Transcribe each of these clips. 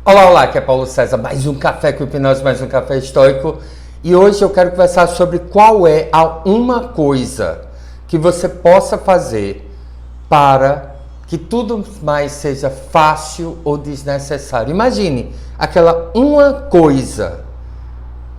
Olá, olá, aqui é Paulo César, mais um Café com Hipnose, mais um Café Estoico. E hoje eu quero conversar sobre qual é a uma coisa que você possa fazer para que tudo mais seja fácil ou desnecessário. Imagine aquela uma coisa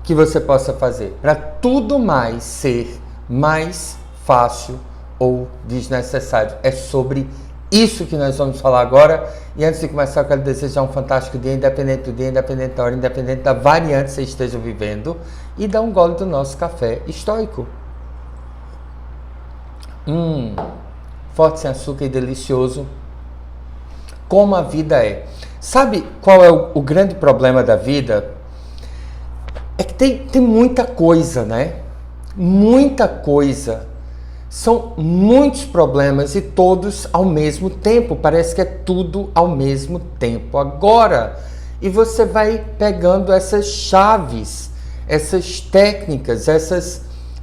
que você possa fazer para tudo mais ser mais fácil ou desnecessário. É sobre isso que nós vamos falar agora. E antes de começar, eu quero desejar um fantástico dia, independente do dia, independente da hora, independente da variante que você esteja vivendo, e dar um gole do nosso café estoico. Forte, sem açúcar e delicioso. Como a vida é. Sabe qual é o grande problema da vida? É que tem muita coisa, né? Muita coisa. São muitos problemas e todos ao mesmo tempo. Parece que é tudo ao mesmo tempo. Agora, e você vai pegando essas chaves, essas técnicas,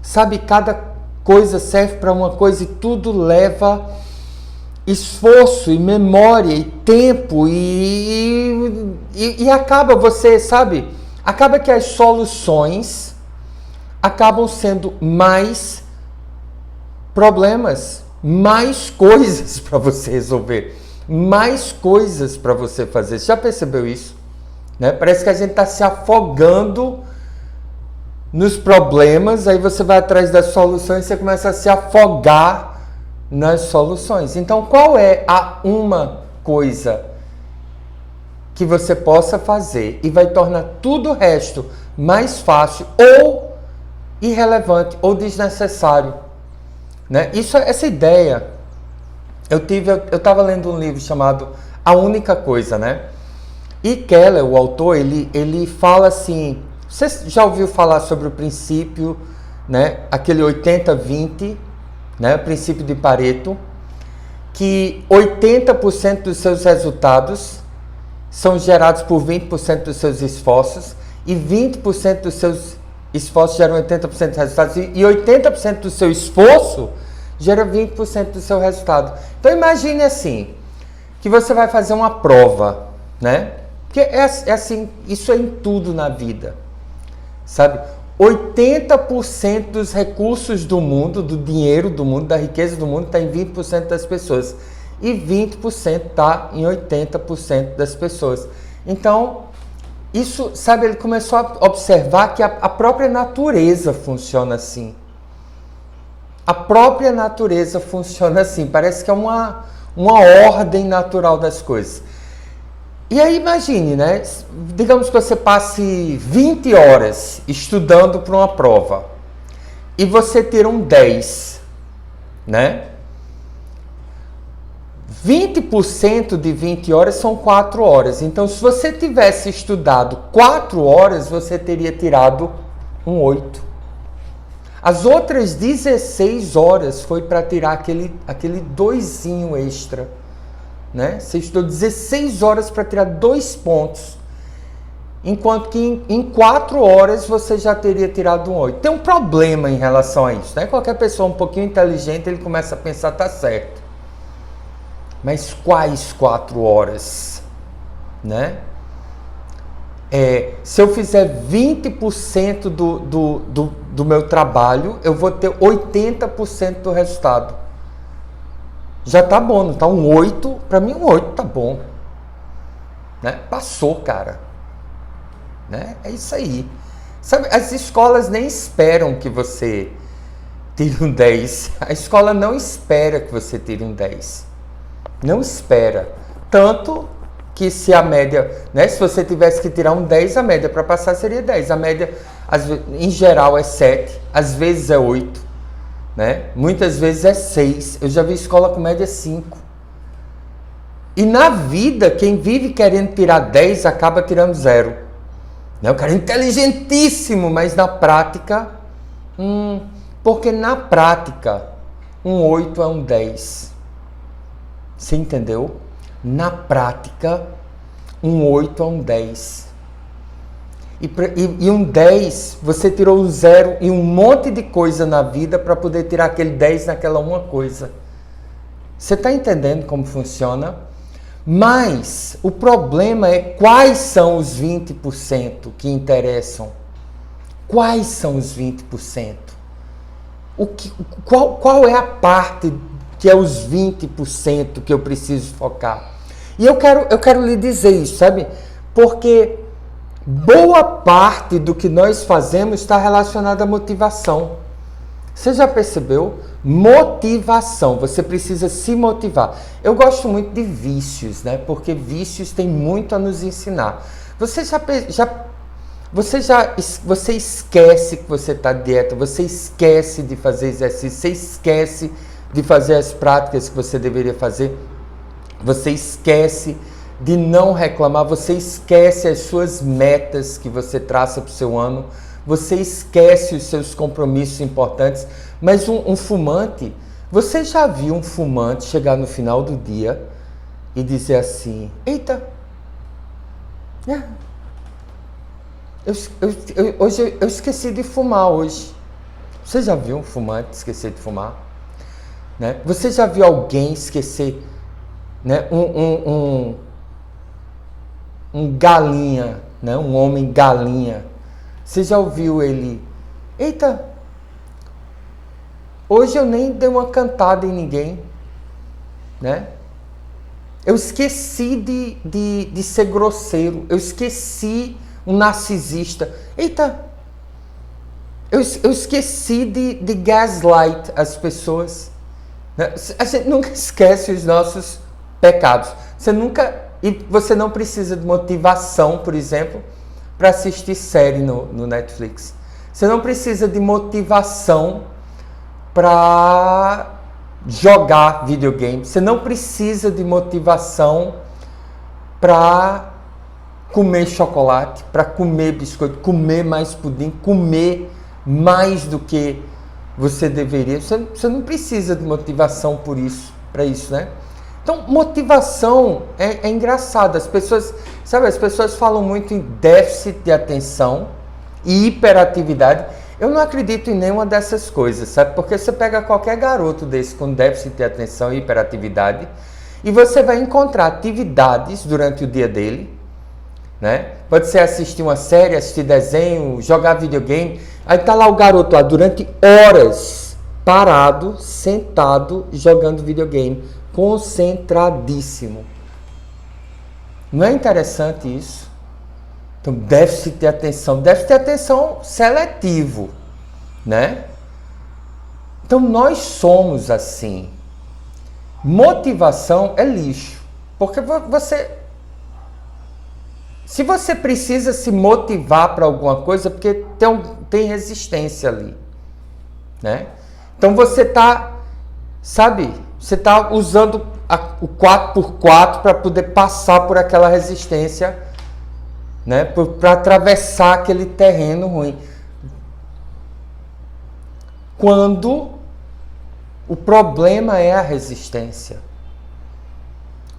sabe, cada coisa serve para uma coisa e tudo leva esforço e memória e tempo e acaba você, sabe, acaba que as soluções acabam sendo mais problemas, mais coisas para você resolver, mais coisas para você fazer. Você já percebeu isso? Né? Parece que a gente está se afogando nos problemas, aí você vai atrás das soluções e você começa a se afogar nas soluções. Então, qual é a uma coisa que você possa fazer e vai tornar tudo o resto mais fácil ou irrelevante ou desnecessário? Né? Essa ideia, eu estava lendo um livro chamado A Única Coisa, né? E Keller, o autor, ele fala assim, você já ouviu falar sobre o princípio, né? Aquele 80-20, né? O princípio de Pareto, que 80% dos seus resultados são gerados por 20% dos seus esforços e 20% dos seus esforços geram 80% dos resultados e 80% do seu esforço gera 20% do seu resultado. Então imagine assim, que você vai fazer uma prova, né? Porque é assim, isso é em tudo na vida, sabe? 80% dos recursos do mundo, do dinheiro do mundo, da riqueza do mundo está em 20% das pessoas e 20% está em 80% das pessoas. Então, isso, sabe, ele começou a observar que a própria natureza funciona assim. A própria natureza funciona assim. Parece que é uma ordem natural das coisas. E aí imagine, né? Digamos que você passe 20 horas estudando para uma prova e você tira um 10, né? 20% de 20 horas são 4 horas. Então, se você tivesse estudado 4 horas, você teria tirado um 8. As outras 16 horas foi para tirar aquele 2 extra. Né? Você estudou 16 horas para tirar 2 pontos. Enquanto que em 4 horas você já teria tirado um 8. Tem um problema em relação a isso. Né? Qualquer pessoa um pouquinho inteligente, ele começa a pensar, tá certo. Mas quais 4 horas? Né? Se eu fizer 20% do meu trabalho, eu vou ter 80% do resultado. Já tá bom, não tá um 8? Para mim um 8 tá bom. Né? Passou, cara. Né? É isso aí. Sabe, as escolas nem esperam que você tire um 10. A escola não espera que você tire um 10. Não espera. Tanto que se a média, né, se você tivesse que tirar um 10, a média para passar seria 10. A média, em geral, é 7, às vezes é 8, né? Muitas vezes é 6. Eu já vi escola com média 5. E na vida, quem vive querendo tirar 10 acaba tirando 0. Né? O cara é inteligentíssimo, mas na prática, porque na prática, um 8 é um 10. Você entendeu? Na prática, um 8 é um 10. E um 10, você tirou um 0 e um monte de coisa na vida para poder tirar aquele 10 naquela uma coisa. Você está entendendo como funciona? Mas o problema é quais são os 20% que interessam. Quais são os 20%? Qual é a parte que é os 20% que eu preciso focar? E eu quero lhe dizer isso, sabe? Porque boa parte do que nós fazemos está relacionada à motivação. Você já percebeu? Motivação. Você precisa se motivar. Eu gosto muito de vícios, né? Porque vícios têm muito a nos ensinar. Você esquece que você está dieta, você esquece de fazer exercício, você esquece de fazer as práticas que você deveria fazer, você esquece de não reclamar, você esquece as suas metas que você traça para o seu ano, você esquece os seus compromissos importantes. Mas um fumante, você já viu um fumante chegar no final do dia e dizer assim, eita, hoje eu esqueci de fumar hoje. Você já viu um fumante esquecer de fumar? Né? Você já viu alguém esquecer, né? Um galinha, né? Um homem galinha. Você já ouviu ele? Eita, hoje eu nem dei uma cantada em ninguém, né? Eu esqueci de ser grosseiro. Eu esqueci um narcisista. Eita, eu esqueci de gaslight as pessoas. Né? A gente nunca esquece os nossos pecados. E você não precisa de motivação, por exemplo, para assistir série no Netflix. Você não precisa de motivação para jogar videogame. Você não precisa de motivação para comer chocolate, para comer biscoito, comer mais pudim, comer mais do que você deveria. Você não precisa de motivação para isso, né? Então, motivação é engraçado. As pessoas falam muito em déficit de atenção e hiperatividade. Eu não acredito em nenhuma dessas coisas, sabe? Porque você pega qualquer garoto desse com déficit de atenção e hiperatividade e você vai encontrar atividades durante o dia dele, né? Pode ser assistir uma série, assistir desenho, jogar videogame. Aí tá lá o garoto lá durante horas, parado, sentado, jogando videogame, concentradíssimo. Não é interessante isso? Então, déficit de atenção seletivo, né? Então, nós somos assim. Motivação é lixo, porque se você precisa se motivar para alguma coisa, porque tem resistência ali, né? Então, você está usando o 4x4 para poder passar por aquela resistência, né? Para atravessar aquele terreno ruim. Quando o problema é a resistência.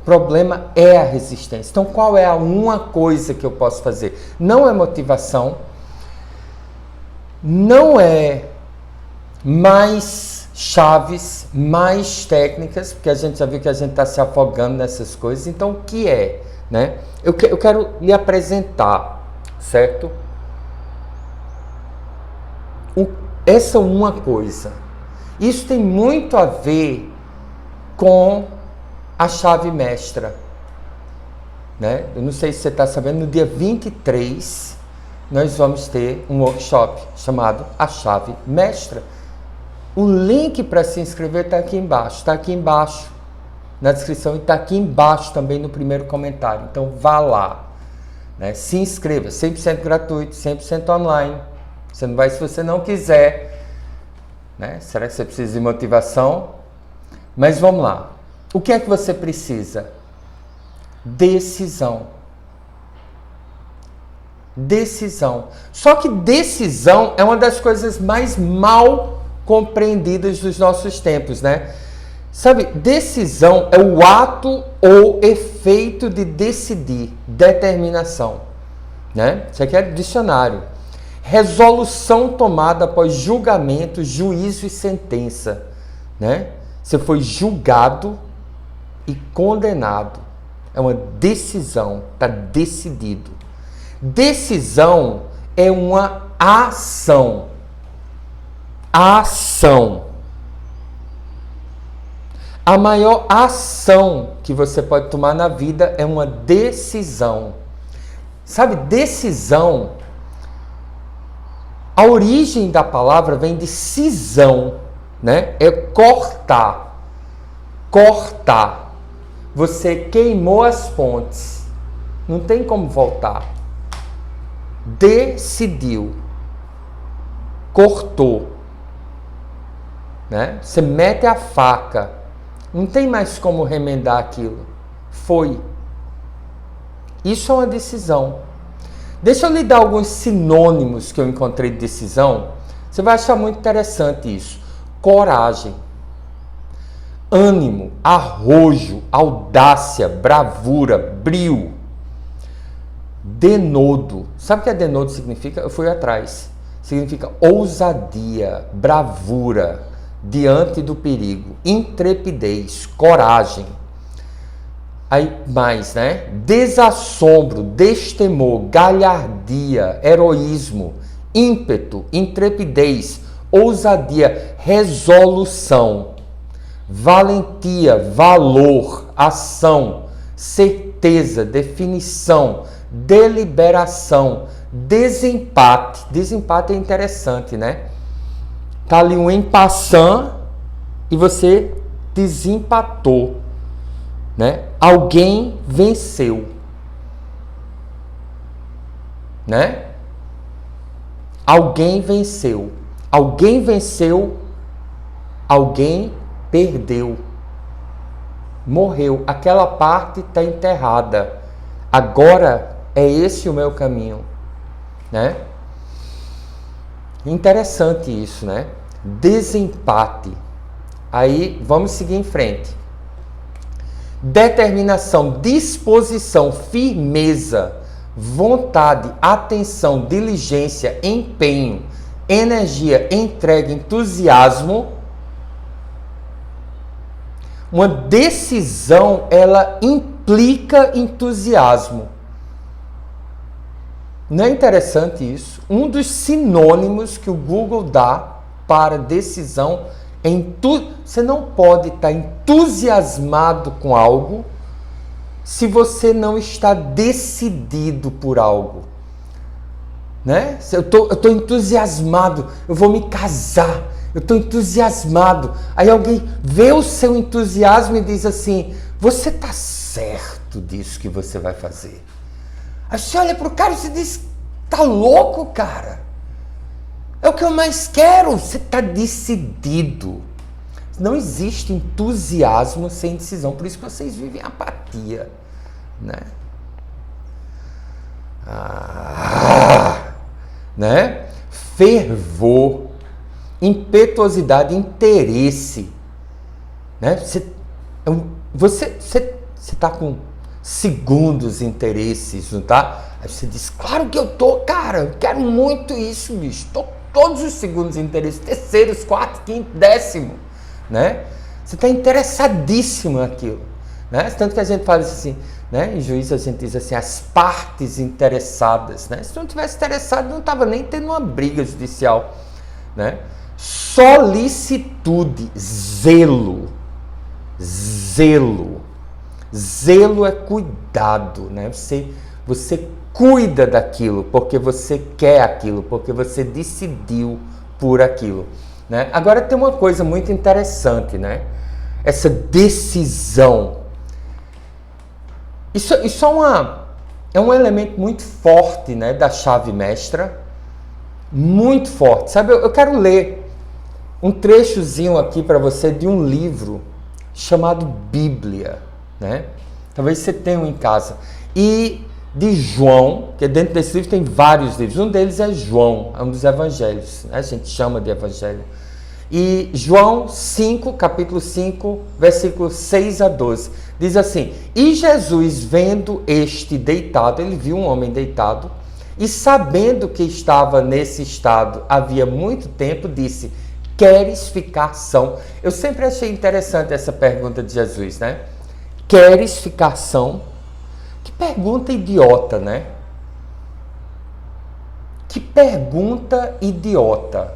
O problema é a resistência. Então, qual é a uma coisa que eu posso fazer? Não é motivação, não é mais chaves, mais técnicas, porque a gente já viu que a gente está se afogando nessas coisas. Então, o que é? Né? Eu quero lhe apresentar, certo? Essa uma coisa. Isso tem muito a ver com a chave mestra, né? Eu não sei se você está sabendo, no dia 23 nós vamos ter um workshop chamado A Chave Mestra. O link para se inscrever está aqui embaixo na descrição e está aqui embaixo também no primeiro comentário. Então vá lá, né? Se inscreva, 100% gratuito, 100% online. Você não vai se você não quiser, né? Será que você precisa de motivação? Mas vamos lá. O que é que você precisa? Decisão. Decisão. Só que decisão é uma das coisas mais mal compreendidas dos nossos tempos, né? Sabe, decisão é o ato ou efeito de decidir, determinação, né? Isso aqui é dicionário. Resolução tomada após julgamento, juízo e sentença, né? Você foi julgado e condenado. É uma decisão, está decidido. Decisão é uma ação. Ação. A maior ação que você pode tomar na vida é uma decisão. Sabe, decisão, a origem da palavra vem de cisão, né? É cortar. Cortar. Você queimou as pontes. Não tem como voltar. Decidiu. Cortou. Né? Você mete a faca. Não tem mais como remendar aquilo. Foi. Isso é uma decisão. Deixa eu lhe dar alguns sinônimos que eu encontrei de decisão. Você vai achar muito interessante isso. Coragem, ânimo, arrojo, audácia, bravura, brio. Denodo. Sabe o que é denodo significa? Eu fui atrás. Significa ousadia, bravura diante do perigo, intrepidez, coragem. Aí mais, né? Desassombro, destemor, galhardia, heroísmo, ímpeto, intrepidez, ousadia, resolução, valentia, valor, ação, certeza, definição, deliberação, desempate. Desempate é interessante, né? Tá ali um empassant e você desempatou, né? Alguém venceu, né? Alguém venceu. Alguém venceu, alguém perdeu. Morreu. Aquela parte está enterrada. Agora é esse o meu caminho, né? Interessante isso, né? Desempate. Aí vamos seguir em frente. Determinação, disposição, firmeza, vontade, atenção, diligência, empenho, energia, entrega, entusiasmo. Uma decisão, ela implica entusiasmo. Não é interessante isso? Um dos sinônimos que o Google dá para decisão é você não pode estar entusiasmado com algo se você não está decidido por algo. Né? Eu tô entusiasmado, eu vou me casar, eu estou entusiasmado. Aí alguém vê o seu entusiasmo e diz assim, você está certo disso que você vai fazer? Aí você olha pro cara e você diz, tá louco, cara? É o que eu mais quero. Você tá decidido. Não existe entusiasmo sem decisão. Por isso que vocês vivem apatia, né? Né? Fervor, impetuosidade, interesse, né? Você tá com segundos interesses, não tá? Aí você diz, claro que eu tô, cara, eu quero muito isso, bicho. Tô todos os segundos interesses, terceiros, quarto, quinto, décimo, né? Você tá interessadíssimo naquilo, né? Tanto que a gente fala assim, né? Em juízo a gente diz assim, as partes interessadas, né? Se não tivesse interessado, não tava nem tendo uma briga judicial, né? Solicitude, zelo, zelo. Zelo é cuidado, né? Você cuida daquilo porque você quer aquilo, porque você decidiu por aquilo, né? Agora tem uma coisa muito interessante, né? Essa decisão. Isso é um elemento muito forte, né? Da chave mestra. Muito forte. Sabe, eu quero ler um trechozinho aqui para você de um livro chamado Bíblia, né? Talvez você tenha um em casa. E de João, que dentro desse livro tem vários livros. Um deles é João, é um dos evangelhos, né? A gente chama de evangelho. E João 5, capítulo 5, versículos 6 a 12. Diz assim, e Jesus vendo este deitado, ele viu um homem deitado, e sabendo que estava nesse estado havia muito tempo, disse, queres ficar são? Eu sempre achei interessante essa pergunta de Jesus, né? Queres ficar são? Que pergunta idiota, né? Que pergunta idiota.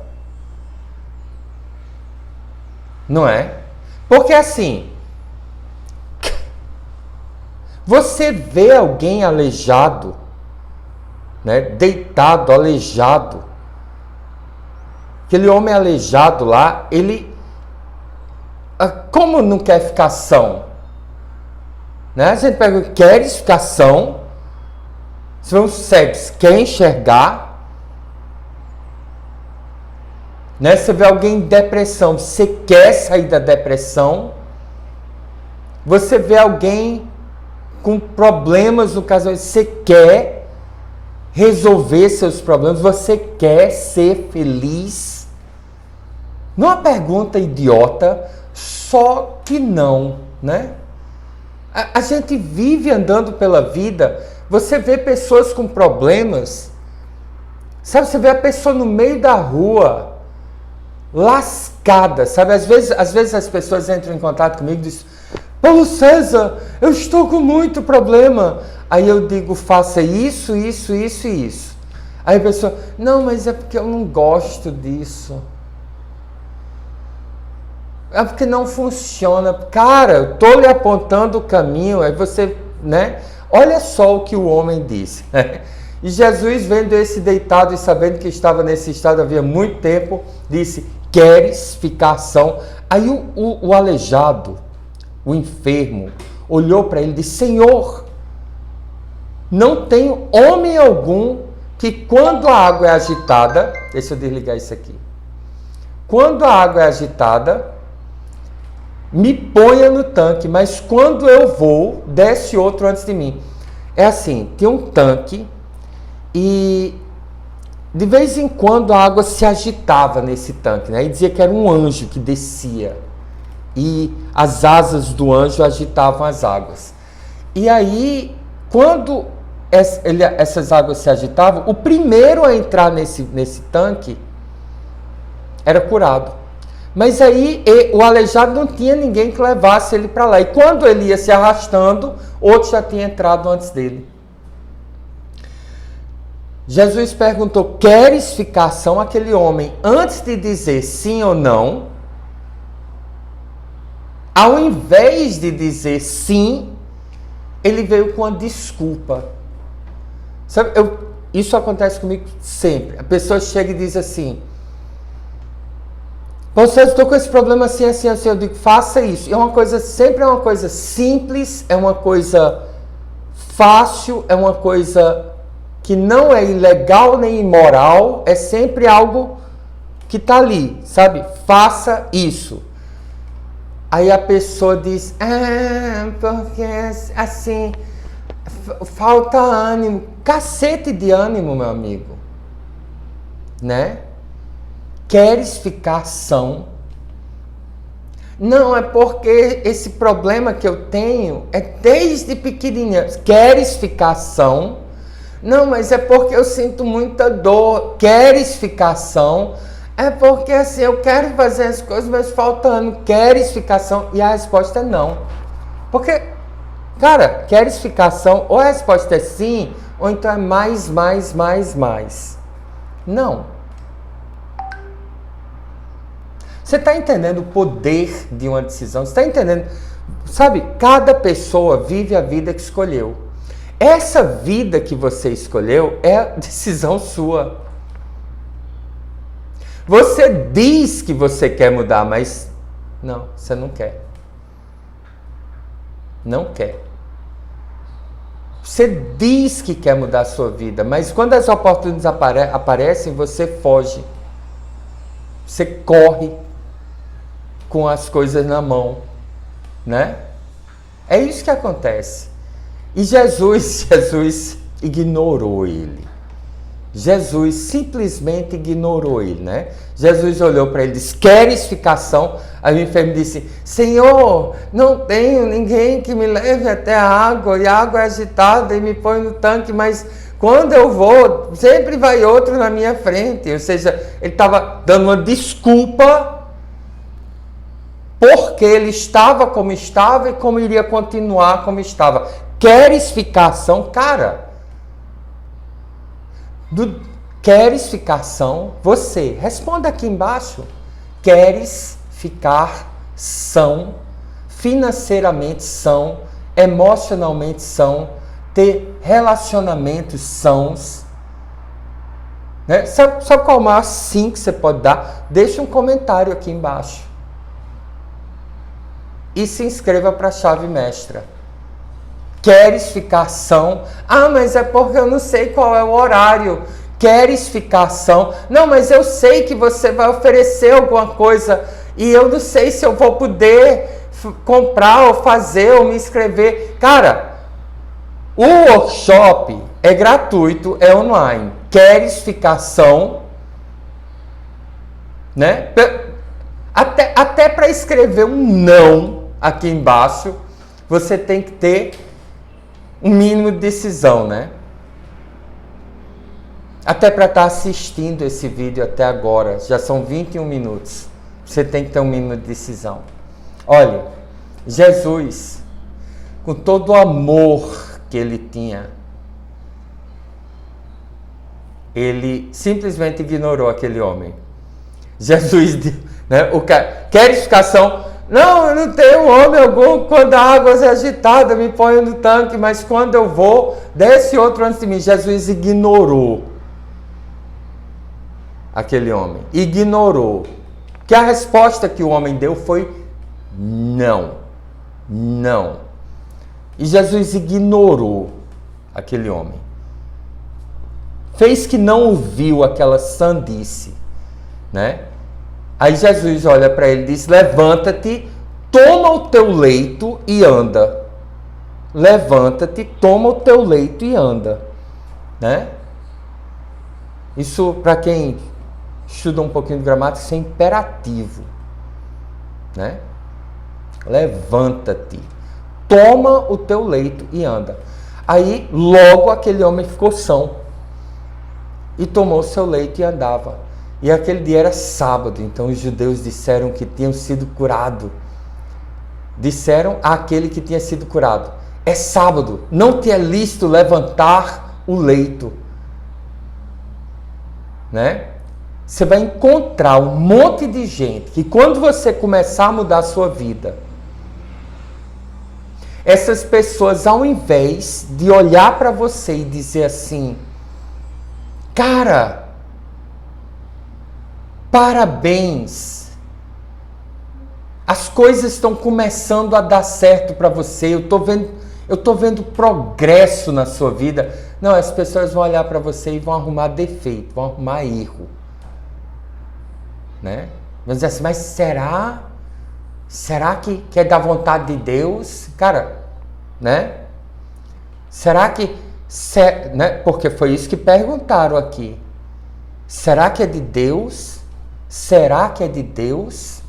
Não é? Porque assim, você vê alguém aleijado, né? Deitado, aleijado. Aquele homem aleijado lá, ele, como não quer ficar são? Né? A gente pergunta, queres ficar são? Se vão cegos, quer enxergar? Né? Você vê alguém em depressão, você quer sair da depressão? Você vê alguém com problemas no casamento, você quer resolver seus problemas? Você quer ser feliz? Não é uma pergunta idiota, só que não, né? A gente vive andando pela vida, você vê pessoas com problemas, sabe? Você vê a pessoa no meio da rua, lascada, sabe? Às vezes as pessoas entram em contato comigo e dizem, Paulo César, eu estou com muito problema. Aí eu digo, faça isso, isso, isso e isso. Aí a pessoa, não, mas é porque eu não gosto disso. É porque não funciona. Cara, eu estou lhe apontando o caminho, aí você, né? Olha só o que o homem disse. E Jesus, vendo esse deitado e sabendo que estava nesse estado havia muito tempo, disse, queres ficar são? Aí o aleijado, o enfermo, olhou para ele e disse, Senhor, não tenho homem algum que quando a água é agitada, deixa eu desligar isso aqui, quando a água é agitada, me ponha no tanque, mas quando eu vou, desce outro antes de mim. É assim, tem um tanque e de vez em quando a água se agitava nesse tanque, né? E dizia que era um anjo que descia e as asas do anjo agitavam as águas. E aí, quando essas águas se agitavam, o primeiro a entrar nesse tanque era curado. Mas aí o aleijado não tinha ninguém que levasse ele para lá. E quando ele ia se arrastando, outro já tinha entrado antes dele. Jesus perguntou, queres ficar são? Aquele homem, antes de dizer sim ou não, ao invés de dizer sim, ele veio com uma desculpa. Sabe, isso acontece comigo sempre. A pessoa chega e diz assim, você, estou com esse problema assim, assim, assim. Eu digo, faça isso. É uma coisa, sempre é uma coisa simples, é uma coisa fácil, é uma coisa que não é ilegal nem imoral, é sempre algo que está ali, sabe? Faça isso. Aí a pessoa diz, porque assim, falta ânimo. Cacete de ânimo, meu amigo. Né? Queres ficar são? Não, é porque esse problema que eu tenho é desde pequenininha. Queres ficar são? Não, mas é porque eu sinto muita dor. Queres ficar são? É porque assim, eu quero fazer as coisas, mas falta ânimo. Queres ficar são? E a resposta é não. Porque, cara, queres ficar são? Ou a resposta é sim, ou então é mais, mais, mais, mais. Não. Você está entendendo o poder de uma decisão? Você está entendendo? Sabe, cada pessoa vive a vida que escolheu. Essa vida que você escolheu é a decisão sua. Você diz que você quer mudar, mas não, você não quer. Não quer. Você diz que quer mudar a sua vida, mas quando as oportunidades aparecem, você foge. Você corre com as coisas na mão, né? É isso que acontece. E Jesus ignorou ele. Jesus simplesmente ignorou ele, né? Jesus olhou para ele e disse, queres ficar são? Aí o enfermo disse, Senhor, não tenho ninguém que me leve até a água, e a água é agitada e me põe no tanque, mas quando eu vou, sempre vai outro na minha frente. Ou seja, ele estava dando uma desculpa porque ele estava como estava e como iria continuar como estava. Queres ficar são? Cara, queres ficar são? Você, responda aqui embaixo. Queres ficar são? Financeiramente são? Emocionalmente são? Ter relacionamentos sãos? Né? Sabe qual é o maior sim que você pode dar? Deixa um comentário aqui embaixo. E se inscreva para a chave mestra. Queres ficar são? Ah, mas é porque eu não sei qual é o horário. Queres ficar são? Não, mas eu sei que você vai oferecer alguma coisa e eu não sei se eu vou poder comprar ou fazer ou me inscrever. Cara, o workshop é gratuito, é online. Queres ficar são? Né? Até para escrever um não aqui embaixo, você tem que ter um mínimo de decisão, né? Até para estar assistindo esse vídeo até agora, já são 21 minutos. Você tem que ter um mínimo de decisão. Olha, Jesus, com todo o amor que ele tinha, ele simplesmente ignorou aquele homem. Jesus, né, queres ficar são? Não, eu não tenho homem algum. Quando a água é agitada, me ponho no tanque, mas quando eu vou, desce outro antes de mim. Jesus ignorou aquele homem. Ignorou. Que a resposta que o homem deu foi não. Não. E Jesus ignorou aquele homem. Fez que não ouviu aquela sandice, né? Aí Jesus olha para ele e diz: levanta-te, toma o teu leito e anda. Levanta-te, toma o teu leito e anda, né? Isso, para quem estuda um pouquinho de gramática, isso é imperativo, né? Levanta-te, toma o teu leito e anda. Aí logo aquele homem ficou são e tomou o seu leito e andava. E aquele dia era sábado, então os judeus disseram que tinham sido curado. Disseram àquele que tinha sido curado: é sábado, não te é lícito levantar o leito. Né? Você vai encontrar um monte de gente que, quando você começar a mudar a sua vida, essas pessoas, ao invés de olhar para você e dizer assim: cara, parabéns, as coisas estão começando a dar certo para você, eu tô vendo progresso na sua vida. Não, as pessoas vão olhar para você e vão arrumar defeito, vão arrumar erro, né? Vão dizer assim: mas será que é da vontade de Deus? Cara, né? Será que, né? Porque foi isso que perguntaram aqui. Será que é de Deus? Será que é de Deus?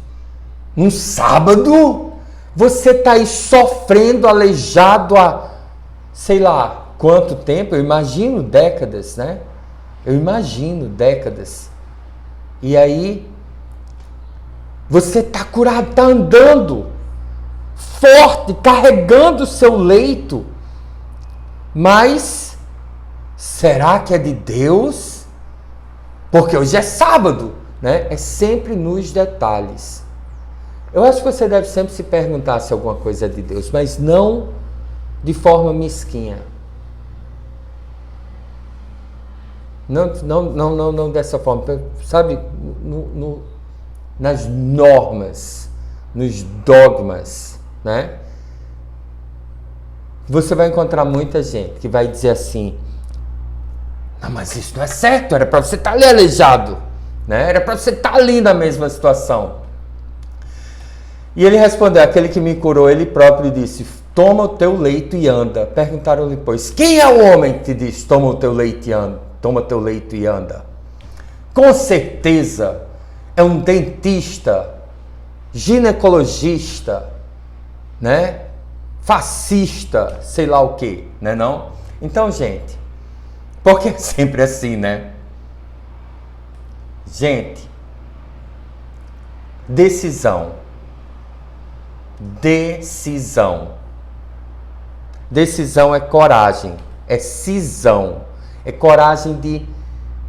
Um sábado? Você está aí sofrendo, aleijado há, sei lá, quanto tempo? Eu imagino décadas, né? Eu imagino décadas. E aí, você está curado, está andando forte, carregando o seu leito. Mas, será que é de Deus? Porque hoje é sábado, né? É sempre nos detalhes. Eu acho que você deve sempre se perguntar se alguma coisa é de Deus, mas não de forma mesquinha. Não dessa forma. Sabe, nas normas, nos dogmas, né? Você vai encontrar muita gente que vai dizer assim: não, mas isso não é certo, era para você estar ali aleijado, né? Era para você estar ali na mesma situação. E ele respondeu: aquele que me curou, ele próprio disse: toma o teu leito e anda. Perguntaram-lhe, pois, quem é o homem que te diz: toma o teu leito e anda? Toma teu leito e anda. Com certeza é um dentista, ginecologista, né? Fascista, sei lá o que, né não? Então, gente, porque é sempre assim, né? Gente, decisão. Decisão é coragem, é cisão, é coragem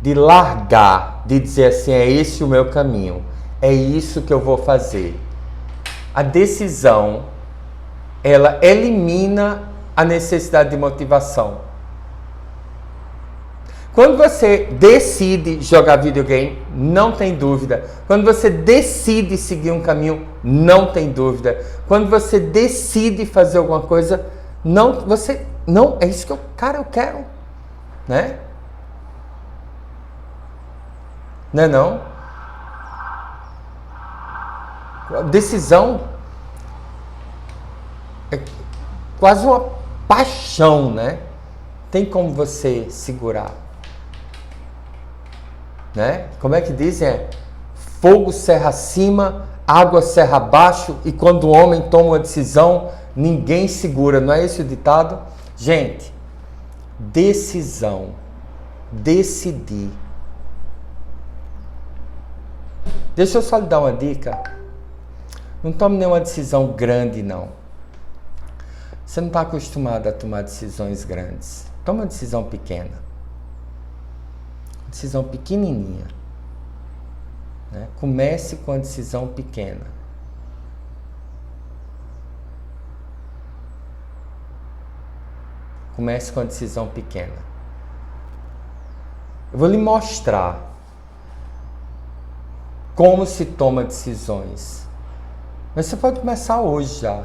de largar, de dizer assim, é esse o meu caminho, é isso que eu vou fazer. A decisão, ela elimina a necessidade de motivação. Quando você decide jogar videogame, não tem dúvida. Quando você decide seguir um caminho, não tem dúvida. Quando você decide fazer alguma coisa, é isso que eu quero, né? Não é não? A decisão é quase uma paixão, né? Tem como você segurar, né? Como é que dizem? Fogo serra acima, água serra abaixo, e quando o homem toma uma decisão, ninguém segura. Não é esse o ditado? Gente, decisão, decidir. Deixa eu só lhe dar uma dica. Não tome nenhuma decisão grande, não. Você não está acostumado a tomar decisões grandes. Toma uma decisão pequena. Decisão pequenininha. Né? Comece com a decisão pequena. Comece com a decisão pequena. Eu vou lhe mostrar como se toma decisões. Mas você pode começar hoje já.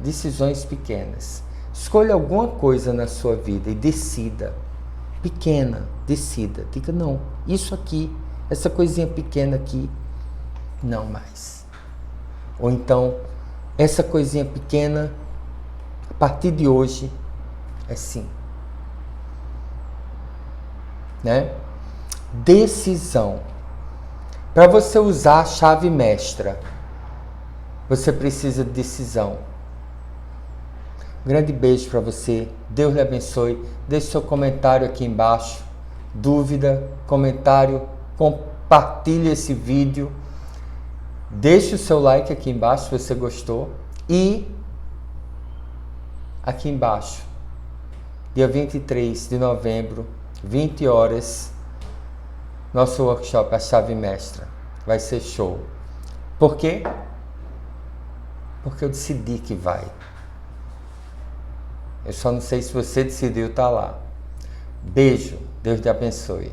Decisões pequenas. Escolha alguma coisa na sua vida e decida. Pequena, decida. Diga, não, isso aqui, essa coisinha pequena aqui, não mais. Ou então, essa coisinha pequena, a partir de hoje, é sim. Né? Decisão. Para você usar a chave mestra, você precisa de decisão. Um grande beijo para você. Deus lhe abençoe. Deixe seu comentário aqui embaixo. Dúvida, comentário, compartilhe esse vídeo. Deixe o seu like aqui embaixo se você gostou. E aqui embaixo, dia 23 de novembro, 20 horas, nosso workshop, a chave mestra. Vai ser show. Por quê? Porque eu decidi que vai. Eu só não sei se você decidiu estar lá. Beijo. Deus te abençoe.